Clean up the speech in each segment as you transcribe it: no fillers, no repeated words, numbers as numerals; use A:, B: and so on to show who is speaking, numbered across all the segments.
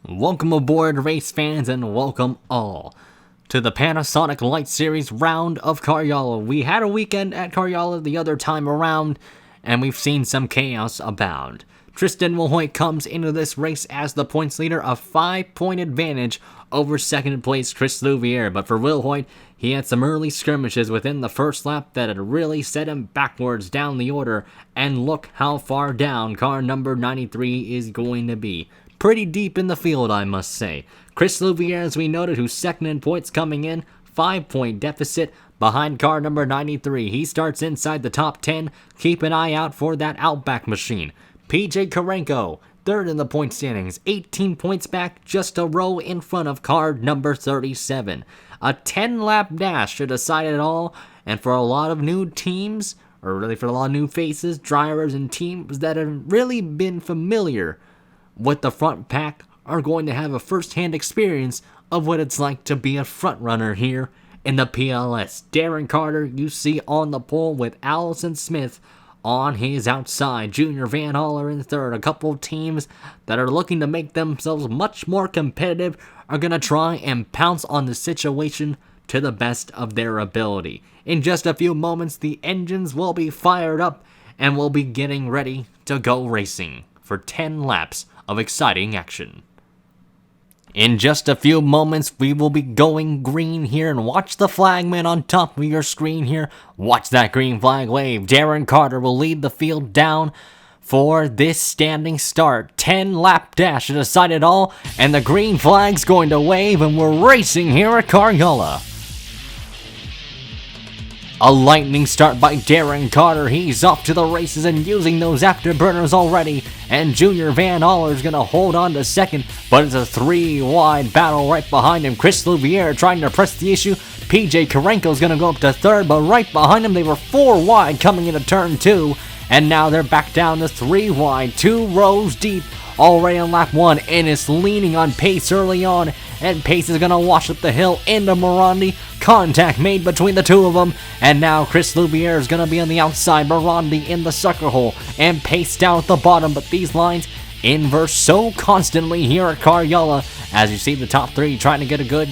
A: Welcome aboard, race fans, and welcome all to the Panasonic Light Series round of Karjala. We had a weekend at Karjala the other time around, and we've seen some chaos abound. Tristan Wilhoit comes into this race as the points leader, a 5-point advantage over second place Chris Louvier. But for Wilhoit, he had some early skirmishes within the first lap that had really set him backwards down the order, and look how far down car number 93 is going to be. Pretty deep in the field, I must say. Chris Louvier, as we noted, who's second in points coming in, 5-point deficit behind car number 93. He starts inside the top 10. Keep an eye out for that Outback machine. PJ Karenko, third in the point standings, 18 points back, just a row in front of car number 37. A 10-lap dash to decide it all, and for a lot of new teams, or really for a lot of new faces, drivers, and teams that have really been familiar with the front pack, are going to have a first-hand experience of what it's like to be a front runner here in the PLS. Darren Carter, you see on the pole with Allison Smith on his outside. Junior Van Haller in third. A couple of teams that are looking to make themselves much more competitive are going to try and pounce on the situation to the best of their ability. In just a few moments, the engines will be fired up and we'll be getting ready to go racing for 10 laps of exciting action. In just a few moments, we will be going green here, and watch the flagman on top of your screen here. Watch that green flag wave. Darren Carter will lead the field down for this standing start. 10-lap dash to decide it all, and the green flag's going to wave, and we're racing here at Karjala. A lightning start by Darren Carter. He's off to the races and using those afterburners already. And Junior Van Haller's going to hold on to second, but it's a 3-wide battle right behind him. Chris Louvier trying to press the issue. PJ Karenko's going to go up to third, but right behind him they were 4 wide coming into turn 2. And now they're back down to 3 wide, 2 rows deep. Already on lap 1, Ennis leaning on Pace early on, and Pace is going to wash up the hill into Morandi. Contact made between the two of them, and now Chris Louvier is going to be on the outside, Morandi in the sucker hole, and Pace down at the bottom, but these lines inverse so constantly here at Karjala, as you see the top 3 trying to get a good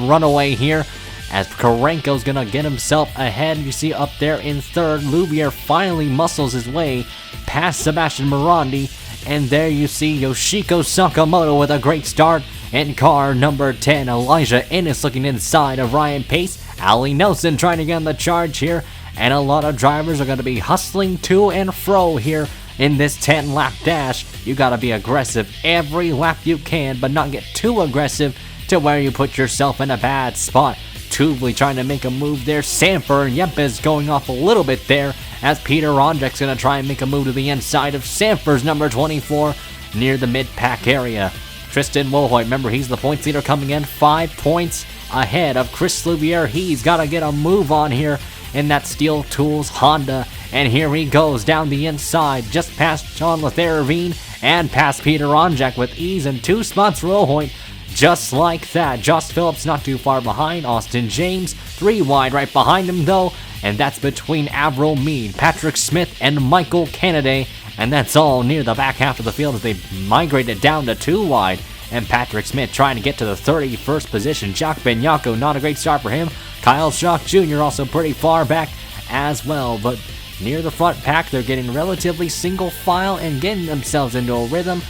A: runaway here, as Karenko's going to get himself ahead. You see up there in third, Louvier finally muscles his way past Sebastian Morandi. And there you see Yoshiko Sakamoto with a great start. And car number 10, Elijah Ennis looking inside of Ryan Pace. Ali Nelson trying to get on the charge here. And a lot of drivers are going to be hustling to and fro here in this 10-lap dash. You got to be aggressive every lap you can, but not get too aggressive to where you put yourself in a bad spot. Tuvely trying to make a move there. Sanford and Yepes going off a little bit there, as Peter Rondrek's going to try and make a move to the inside of Sanford's number 24 near the mid-pack area. Tristan Wilhoit, remember, he's the points leader coming in 5 points ahead of Chris Louvier. He's got to get a move on here in that Steel Tools Honda. And here he goes down the inside, just past John Letheravine and past Peter Rondrek with ease, and 2 spots for Wilhoit. Just like that. Joss Phillips not too far behind. Austin James 3 wide right behind him though. And that's between Avril Mead, Patrick Smith, and Michael Kennedy. And that's all near the back half of the field as they migrated down to 2 wide. And Patrick Smith trying to get to the 31st position. Jacques Benyako, not a great start for him. Kyle Schock Jr. also pretty far back as well. But near the front pack, they're getting relatively single file and getting themselves into a rhythm.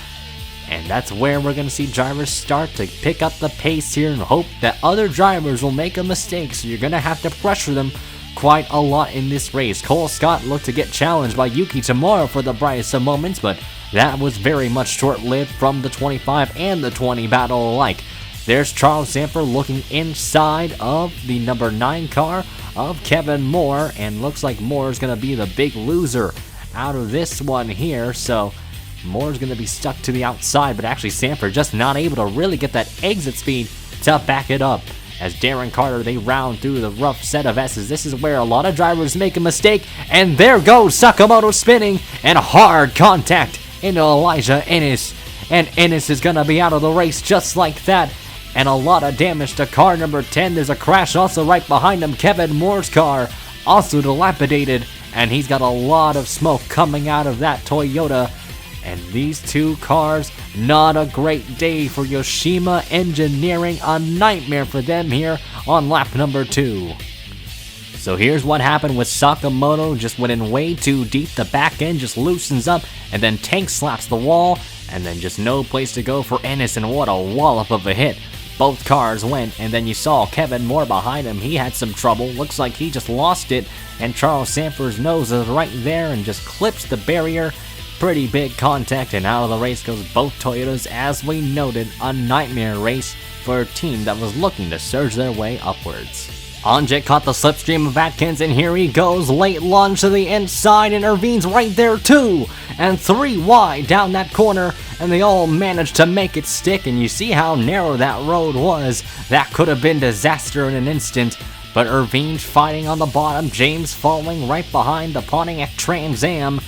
A: And that's where we're going to see drivers start to pick up the pace here and hope that other drivers will make a mistake. So you're going to have to pressure them quite a lot in this race. Cole Scott looked to get challenged by Yuki Tamura for the brightest of moments, but that was very much short-lived from the 25 and the 20 battle alike. There's Charles Sanford looking inside of the number 9 car of Kevin Moore, and looks like Moore is going to be the big loser out of this one here. So Moore's going to be stuck to the outside, but actually Sanford just not able to really get that exit speed to back it up. As Darren Carter, they round through the rough set of S's. This is where a lot of drivers make a mistake, and there goes Sakamoto spinning, and hard contact into Elijah Ennis. And Ennis is going to be out of the race just like that. And a lot of damage to car number 10. There's a crash also right behind him. Kevin Moore's car also dilapidated, and he's got a lot of smoke coming out of that Toyota And these two cars, not a great day for Yoshima Engineering, a nightmare for them here on lap number 2. So here's what happened with Sakamoto. Just went in way too deep, the back end just loosens up, and then Tank slaps the wall, and then just no place to go for Ennis, and what a wallop of a hit. Both cars went, and then you saw Kevin Moore behind him. He had some trouble, looks like he just lost it, and Charles Sanford's nose is right there and just clips the barrier. Pretty big contact, and out of the race goes both Toyotas. As we noted, a nightmare race for a team that was looking to surge their way upwards. Anjay caught the slipstream of Atkins, and here he goes, late lunge to the inside, and Irvine's right there too, and 3 wide down that corner, and they all managed to make it stick, and you see how narrow that road was. That could have been disaster in an instant, but Irvine's fighting on the bottom, James falling right behind the Pontiac Trans Am,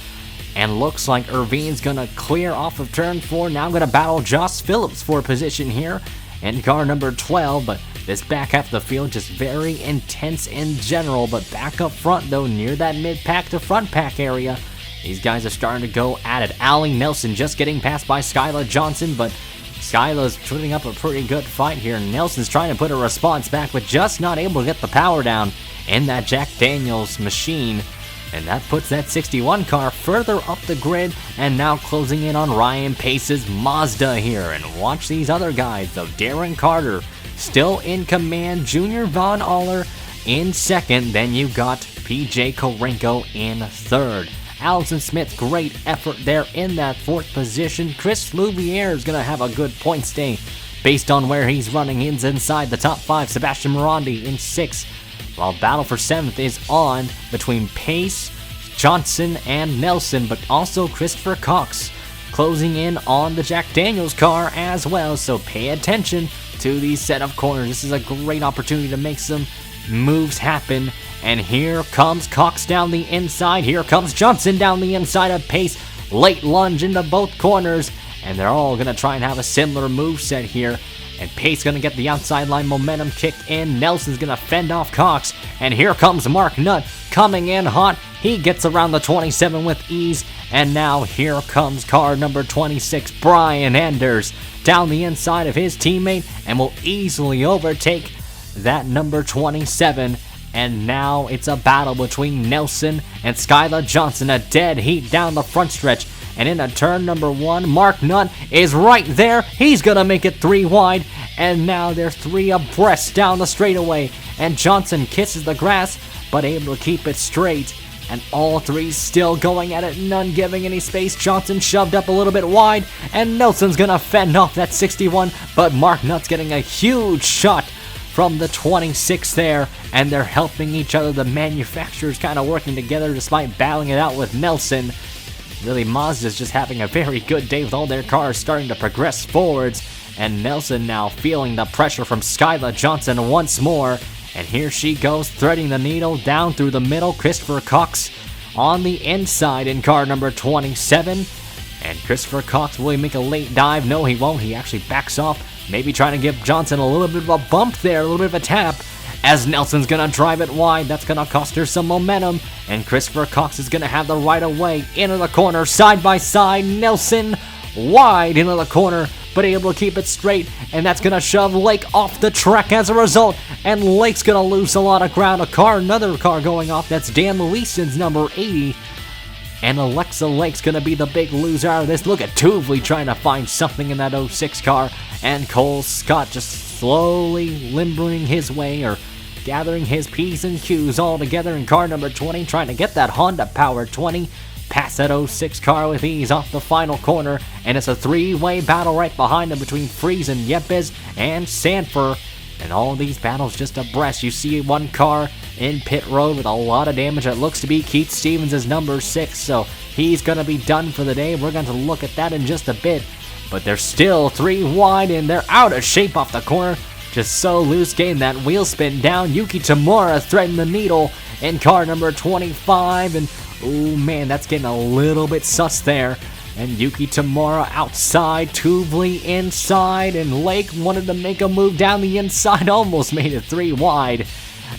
A: and looks like Irvine's gonna clear off of turn 4, now gonna battle Joss Phillips for position here, and car number 12, but this back half of the field just very intense in general, but back up front though, near that mid-pack to front pack area, these guys are starting to go at it. Allie Nelson just getting passed by Skyla Johnson, but Skyla's putting up a pretty good fight here. Nelson's trying to put a response back, but just not able to get the power down in that Jack Daniels machine. And that puts that 61 car further up the grid, and now closing in on Ryan Pace's Mazda here. And watch these other guys though. Darren Carter still in command, Junior Von Aller in second, then you got PJ Korenko in third. Allison Smith, great effort there in that 4th position. Chris Louviere is going to have a good points day based on where he's running. He's inside the top 5. Sebastian Morandi in 6th, while battle for 7th is on between Pace, Johnson, and Nelson, but also Christopher Cox closing in on the Jack Daniels car as well, so pay attention to these set of corners. This is a great opportunity to make some moves happen. And here comes Cox down the inside. Here comes Johnson down the inside of Pace. Late lunge into both corners, and they're all going to try and have a similar move set here. And Pace going to get the outside line momentum kicked in. Nelson's going to fend off Cox. And here comes Mark Nutt coming in hot. He gets around the 27 with ease. And now here comes car number 26, Brian Anders, down the inside of his teammate, and will easily overtake that number 27. And now it's a battle between Nelson and Skyla Johnson, a dead heat down the front stretch. And into turn number 1, Mark Nutt is right there. He's going to make it 3 wide. And now they're 3 abreast down the straightaway. And Johnson kisses the grass, but able to keep it straight. And all 3 still going at it, none giving any space. Johnson shoved up a little bit wide, and Nelson's going to fend off that 61. But Mark Nutt's getting a huge shot from the 26 there, and they're helping each other. The manufacturers kind of working together despite battling it out with Nelson. Really, Mazda's just having a very good day with all their cars starting to progress forwards, and Nelson now feeling the pressure from Skyla Johnson once more. And here she goes, threading the needle down through the middle. Christopher Cox on the inside in car number 27. And Christopher Cox, will he make a late dive? No, he won't. He actually backs off, maybe trying to give Johnson a little bit of a bump there, a little bit of a tap, as Nelson's going to drive it wide. That's going to cost her some momentum, and Christopher Cox is going to have the right of way into the corner, side by side. Nelson wide into the corner, but able to keep it straight, and that's going to shove Lake off the track as a result, and Lake's going to lose a lot of ground. Another car going off. That's Dan Leeson's number 80. And Alexa Lake's going to be the big loser out of this. Look at Tuvley trying to find something in that 06 car. And Cole Scott just slowly limbering his way, or gathering his P's and Q's all together in car number 20, trying to get that Honda Power 20 past that 06 car with ease off the final corner. And it's a 3-way battle right behind him between Friesen, Yepes, and Sanford. And all these battles just abreast. You see one car in pit road with a lot of damage. It looks to be Keith Stevens' number 6, so he's going to be done for the day. We're going to look at that in just a bit. But they're still 3 wide, and they're out of shape off the corner. Just so loose, getting that wheel spin down. Yuki Tamura threading the needle in car number 25. And, oh man, that's getting a little bit sus there. And Yuki Tamura outside, Tuvley inside, and Lake wanted to make a move down the inside, almost made it 3 wide.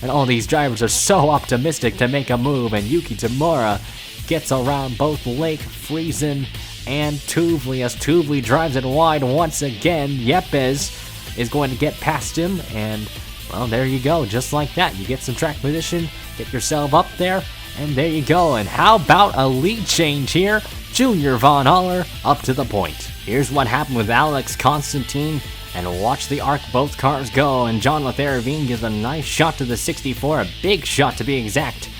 A: And all these drivers are so optimistic to make a move, and Yuki Tamura gets around both Lake, Friesen, and Tuvli, as Tuvli drives it wide once again. Yepes is going to get past him, and well, there you go. Just like that, you get some track position, get yourself up there, and there you go. And how about a lead change here? Junior Von Aller up to the point. Here's what happened with Alex Constantine, and watch the arc both cars go, and John Letharavine gives a nice shot to the 64, a big shot to be exact,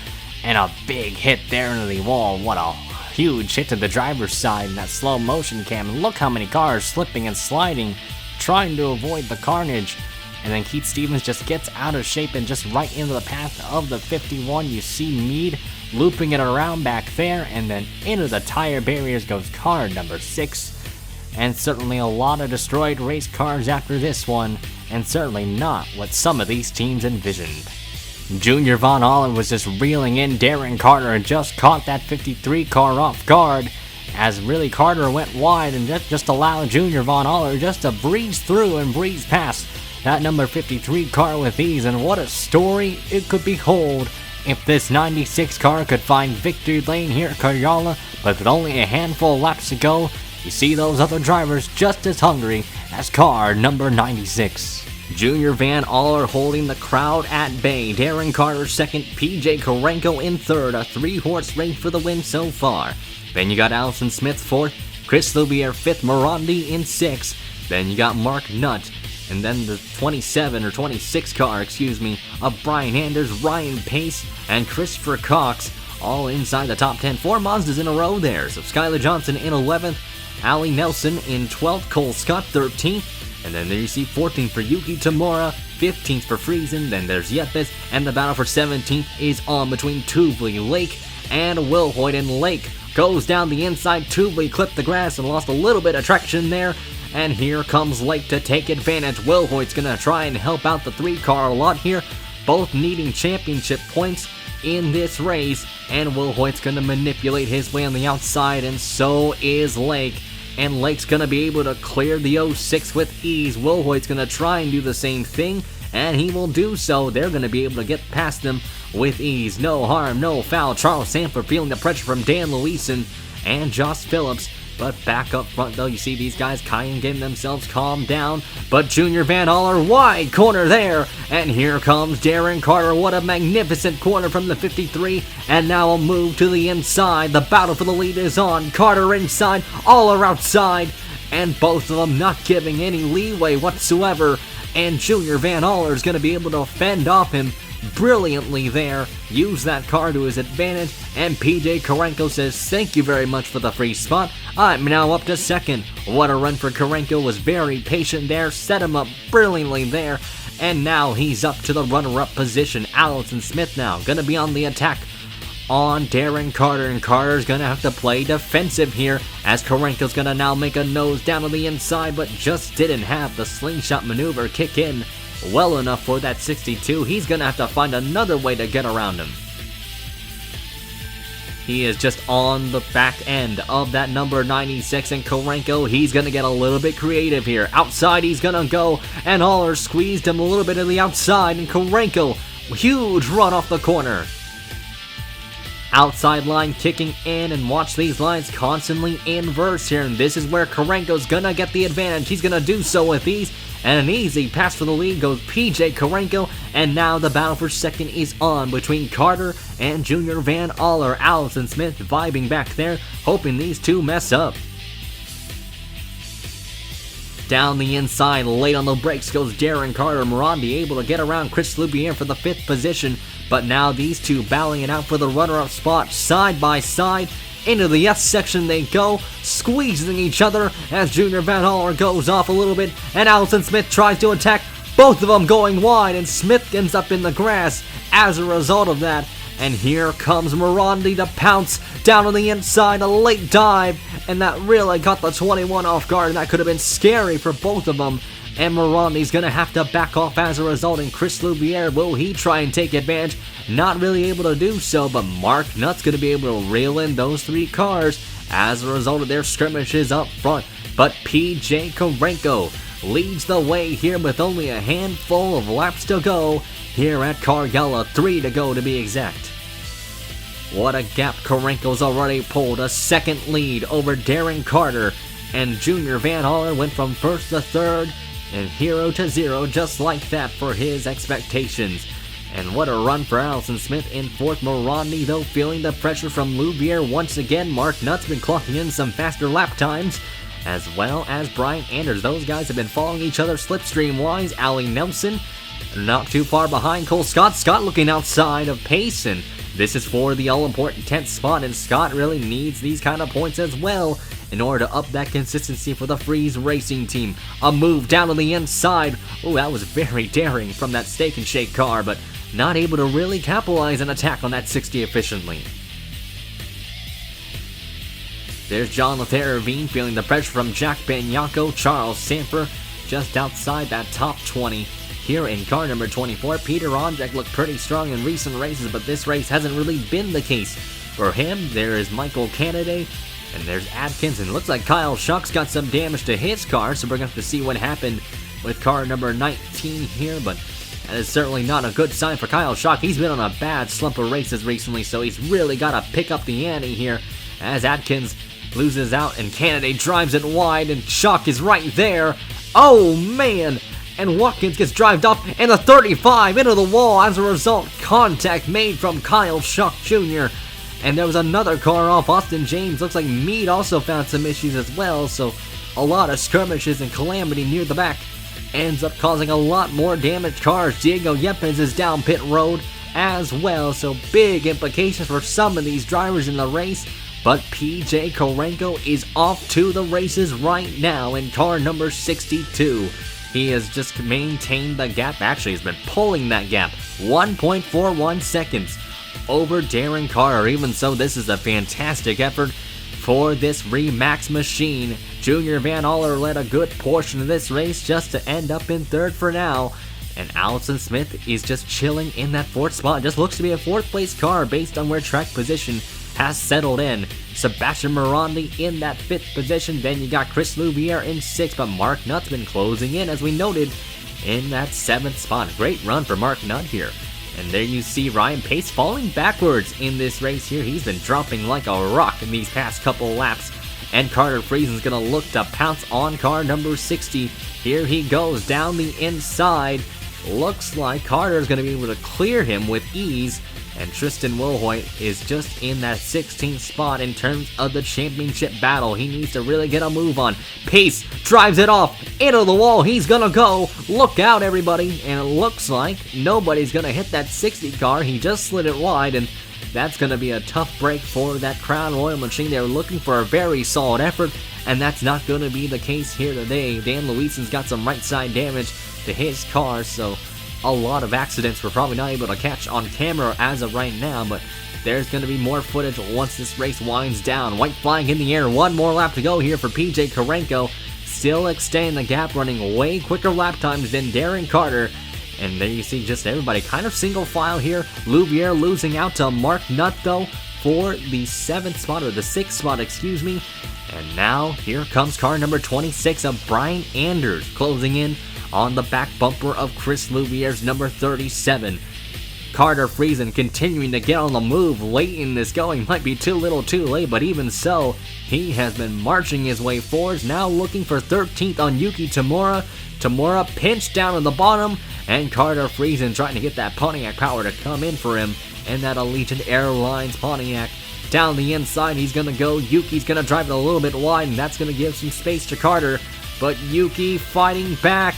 A: and a big hit there into the wall. What a huge hit to the driver's side in that slow motion cam. Look how many cars slipping and sliding, trying to avoid the carnage. And then Keith Stevens just gets out of shape and just right into the path of the 51. You see Meade looping it around back there, and then into the tire barriers goes car number 6. And certainly a lot of destroyed race cars after this one, and certainly not what some of these teams envisioned. Junior Von Aller was just reeling in Darren Carter and just caught that 53 car off guard, as really Carter went wide and just allowed Junior Von Aller just to breeze through and breeze past that number 53 car with ease. And what a story it could behold if this 96 car could find victory lane here at Karjala, but with only a handful of laps to go. You see those other drivers just as hungry as car number 96. Junior Van Aller holding the crowd at bay. Darren Carter second, PJ Korenko in third. A 3-horse race for the win so far. Then you got Allison Smith fourth, Chris Loubier fifth, Morandi in sixth. Then you got Mark Nutt, and then the 26 car, of Brian Anders, Ryan Pace, and Christopher Cox, all inside the top 10. 4 Mazdas in a row there. So Skylar Johnson in 11th, Allie Nelson in 12th, Cole Scott 13th, and then there you see 14th for Yuki Tamura, 15th for Friesen, then there's Yepes, and the battle for 17th is on between Tuvli, Lake, and Will Hoyt. And Lake goes down the inside. Tuvli clipped the grass and lost a little bit of traction there, and here comes Lake to take advantage. Will Hoyt's gonna try and help out the 3-car a lot here, both needing championship points in this race, and Will Hoyt's gonna manipulate his way on the outside, and so is Lake. And Lake's gonna be able to clear the 06 with ease. Will Hoyt's gonna try and do the same thing, and he will do so. They're gonna be able to get past them with ease. No harm, no foul. Charles Sanford feeling the pressure from Dan Luisen and Josh Phillips. But back up front, though, you see these guys kind of getting themselves calmed down. But Junior Van Aller, wide corner there. And here comes Darren Carter. What a magnificent corner from the 53. And now a move to the inside. The battle for the lead is on. Carter inside, Aller outside. And both of them not giving any leeway whatsoever. And Junior Van Aller is going to be able to fend off him brilliantly there, use that car to his advantage, and PJ Korenko says thank you very much for the free spot. I'm now up to second. What a run for Korenko, was very patient there, set him up brilliantly there, and now he's up to the runner-up position. Allison Smith now gonna be on the attack on Darren Carter, and Carter's gonna have to play defensive here as Korenko's gonna now make a nose down to the inside, but just didn't have the slingshot maneuver kick in well enough for that 62. He's gonna have to find another way to get around him. He is just on the back end of that number 96, and Korenko, he's gonna get a little bit creative here. Outside he's gonna go, and Aller squeezed him a little bit to the outside, and Korenko, huge run off the corner. Outside line kicking in, and watch these lines constantly inverse here, and this is where Korenko's gonna get the advantage. He's gonna do so with ease, and an easy pass for the lead goes PJ Korenko, and now the battle for second is on between Carter and Junior Van Aller. Allison Smith vibing back there, hoping these two mess up. Down the inside, late on the brakes goes Darren Carter. Morandi able to get around Chris Loubier for the 5th position, but now these two battling it out for the runner-up spot side by side. Into the S section they go, squeezing each other as Junior Van Aller goes off a little bit, and Allison Smith tries to attack, both of them going wide, and Smith ends up in the grass as a result of that. And here comes Morandi to pounce down on the inside, a late dive, and that really got the 21 off guard, and that could have been scary for both of them. And Morandi's gonna have to back off as a result, and Chris Loubier, will he try and take advantage? Not really able to do so, but Mark Nutt's gonna be able to reel in those 3 cars as a result of their skirmishes up front. But PJ Korenko leads the way here with only a handful of laps to go here at Karjala, 3 to go to be exact. What a gap Karenko's already pulled. A second lead over Darren Carter. And Junior Van Aller went from first to third and hero to zero just like that for his expectations. And what a run for Allison Smith in fourth. Morandi, though, feeling the pressure from Louvier once again. Mark Nutt's been clocking in some faster lap times, as well as Brian Anders. Those guys have been following each other slipstream-wise. Allie Nelson not too far behind Cole Scott. Scott looking outside of pace, and this is for the all-important 10th spot, and Scott really needs these kind of points as well in order to up that consistency for the Freeze Racing team. A move down on the inside. Oh, that was very daring from that Steak and Shake car, but not able to really capitalize an attack on that 60 efficiently. There's John Laverne feeling the pressure from Jack Bianco. Charles Sanford just outside that top 20. Here in car number 24, Peter Ondrak looked pretty strong in recent races, but this race hasn't really been the case for him. There is Michael Kennedy, and there's Adkins, and it looks like Kyle Schuck's got some damage to his car, so we're going to have to see what happened with car number 19 here, but that is certainly not a good sign for Kyle Schuck. He's been on a bad slump of races recently, so he's really got to pick up the ante here as Adkins loses out and Kennedy drives it wide, and Schuck is right there. Oh man! And Watkins gets drived off, and a 35 into the wall. As a result, contact made from Kyle Schuck Jr. And there was another car off. Austin James, looks like Meade also found some issues as well, so a lot of skirmishes and calamity near the back ends up causing a lot more damaged cars. Diego Yepes is down pit road as well, so big implications for some of these drivers in the race. But PJ Karenko is off to the races right now in car number 62. He has just maintained the gap. Actually, he's been pulling that gap 1.41 seconds over Darren Carter. Even so, this is a fantastic effort for this Remax machine. Junior Van Aller led a good portion of this race just to end up in third for now. And Allison Smith is just chilling in that fourth spot. Just looks to be a fourth place car based on where track position has settled in. Sebastian Morandi in that fifth position. Then you got Chris Louvier in sixth, but Mark Nutt's been closing in, as we noted, in that seventh spot. Great run for Mark Nutt here. And there you see Ryan Pace falling backwards in this race here. He's been dropping like a rock in these past couple laps. And Carter Friesen's going to look to pounce on car number 60. Here he goes down the inside. Looks like Carter's going to be able to clear him with ease. And Tristan Wilhoit is just in that 16th spot in terms of the championship battle. He needs to really get a move on. Pace drives it off into the wall. He's gonna go. Look out, everybody. And it looks like nobody's gonna hit that 60 car. He just slid it wide, and that's gonna be a tough break for that Crown Royal machine. They're looking for a very solid effort, and that's not gonna be the case here today. Dan Louisen's got some right side damage to his car, so a lot of accidents we're probably not able to catch on camera as of right now, but there's going to be more footage once this race winds down. White flying in the air, one more lap to go here for PJ Karenko, still extending the gap, running way quicker lap times than Darren Carter. And there you see just everybody kind of single file here. Louvier losing out to Mark Nutt though for the 7th spot, or the 6th spot, excuse me. And now here comes car number 26 of Brian Anders closing in on the back bumper of Chris Louvier's number 37. Carter Friesen continuing to get on the move late in this going. Might be too little too late, but even so, he has been marching his way forwards. Now looking for 13th on Yuki Tamura. Tamura pinched down at the bottom, and Carter Friesen trying to get that Pontiac power to come in for him. And that Allegiant Airlines Pontiac. Down the inside, he's going to go. Yuki's going to drive it a little bit wide, and that's going to give some space to Carter. But Yuki fighting back.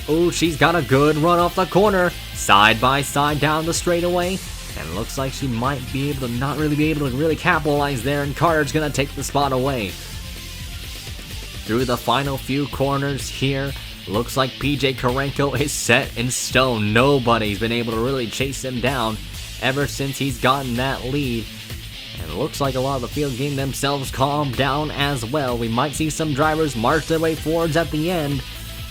A: Oh, she's got a good run off the corner, side by side down the straightaway, and looks like she might be able to not really be able to really capitalize there, and Carter's gonna take the spot away. Through the final few corners here, looks like PJ Karenko is set in stone. Nobody's been able to really chase him down ever since he's gotten that lead. And it looks like a lot of the field game themselves calmed down as well. We might see some drivers march their way forwards at the end.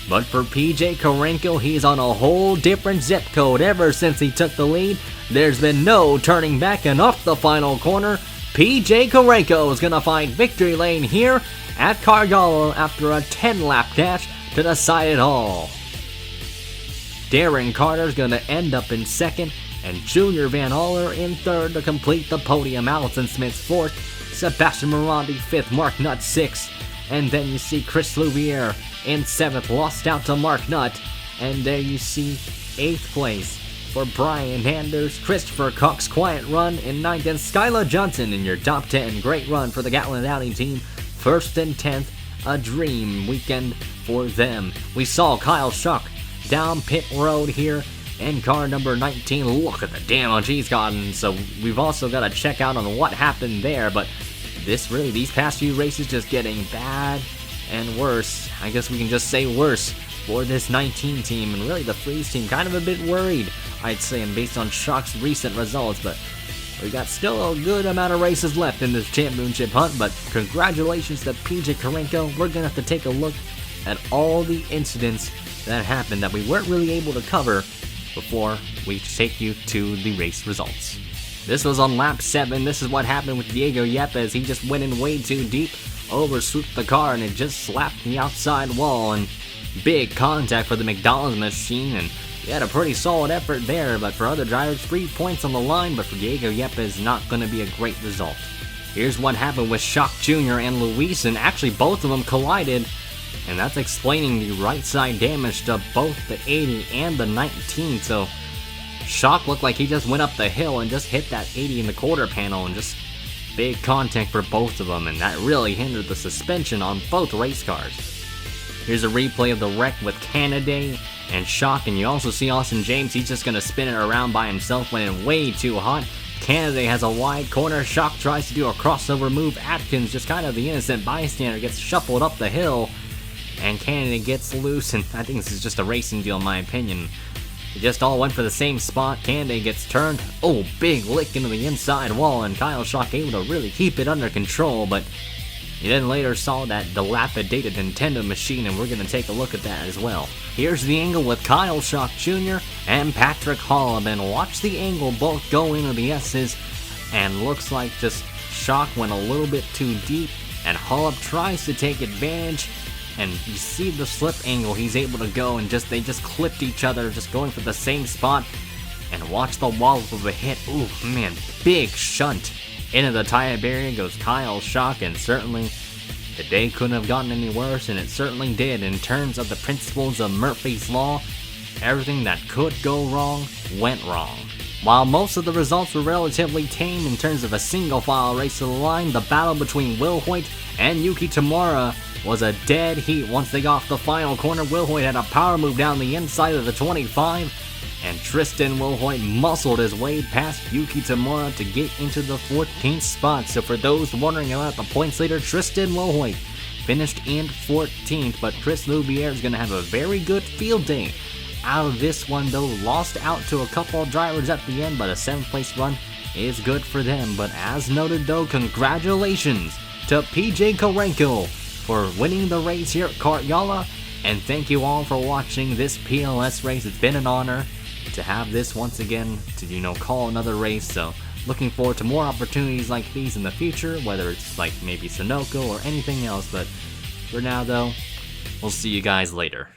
A: But for PJ Karenko, he's on a whole different zip code ever since he took the lead. There's been no turning back, and off the final corner, PJ Karenko is going to find victory lane here at Karjala after a 10-lap dash to decide it all. Darren Carter's going to end up in second. and Junior Van Aller in third to complete the podium. Allison Smith fourth, Sebastian Morandi fifth, Mark Nutt sixth, and then you see Chris Louviere in seventh, lost out to Mark Nutt, and there you see eighth place for Brian Anders, Christopher Cox, quiet run in ninth, and Skylar Johnson in your top 10. Great run for the Gatlin Downey team, first and 10th, a dream weekend for them. We saw Kyle Schuck down pit road here in car number 19. Look at the damage he's gotten, so we've also got to check out on what happened there, but these past few races just getting bad and worse. I guess we can just say worse for this 19 team, and really the Freeze team kind of a bit worried, I'd say, and based on Shock's recent results, but we got still a good amount of races left in this championship hunt. But congratulations to PJ Karenko. We're gonna have to take a look at all the incidents that happened that we weren't really able to cover before we take you to the race results. This was on lap 7. This is what happened with Diego Yepes. He just went in way too deep, overswooped the car, and it just slapped the outside wall, and big contact for the McDonald's machine, and he had a pretty solid effort there, but for other drivers, 3 points on the line, but for Diego Yepes, not going to be a great result. Here's what happened with Shock Jr. and Luis, and actually both of them collided, and that's explaining the right side damage to both the 80 and the 19, so Shock looked like he just went up the hill and just hit that 80 in the quarter panel, and just big contact for both of them, and that really hindered the suspension on both race cars. Here's a replay of the wreck with Canada and Shock, and you also see Austin James. He's just going to spin it around by himself, went in way too hot. Canada has a wide corner. Shock tries to do a crossover move. Atkins, just kind of the innocent bystander, gets shuffled up the hill, and Canada gets loose, and I think this is just a racing deal in my opinion. They just all went for the same spot. Canada gets turned. Oh, big lick into the inside wall, and Kyle Shock able to really keep it under control, but you then later saw that dilapidated Nintendo machine, and we're going to take a look at that as well. Here's the angle with Kyle Shock Jr. and Patrick Hollab, and watch the angle both go into the S's, and looks like just Shock went a little bit too deep, and Hollab tries to take advantage, and you see the slip angle he's able to go, and they just clipped each other, just going for the same spot, and watch the wallop of a hit. Ooh, man, big shunt. Into the tire barrier goes Kyle Shock, and certainly the day couldn't have gotten any worse, and it certainly did. In terms of the principles of Murphy's Law, everything that could go wrong went wrong. While most of the results were relatively tame in terms of a single file race to the line, the battle between Will Hoyt and Yuki Tamura was a dead heat. Once they got off the final corner, Will Hoyt had a power move down the inside of the 25, and Tristan Wilhoit muscled his way past Yuki Tamura to get into the 14th spot. So for those wondering about the points leader, Tristan Wilhoit finished in 14th, but Chris Louviere is going to have a very good field day out of this one, though. Lost out to a couple of drivers at the end, but a 7th place run is good for them. But as noted though, congratulations to PJ Karenko for winning the race here at Karjala, and thank you all for watching this PLS race. It's been an honor to have this once again to call another race, so looking forward to more opportunities like these in the future, whether it's like maybe Sunoco or anything else. But for now though, we'll see you guys later.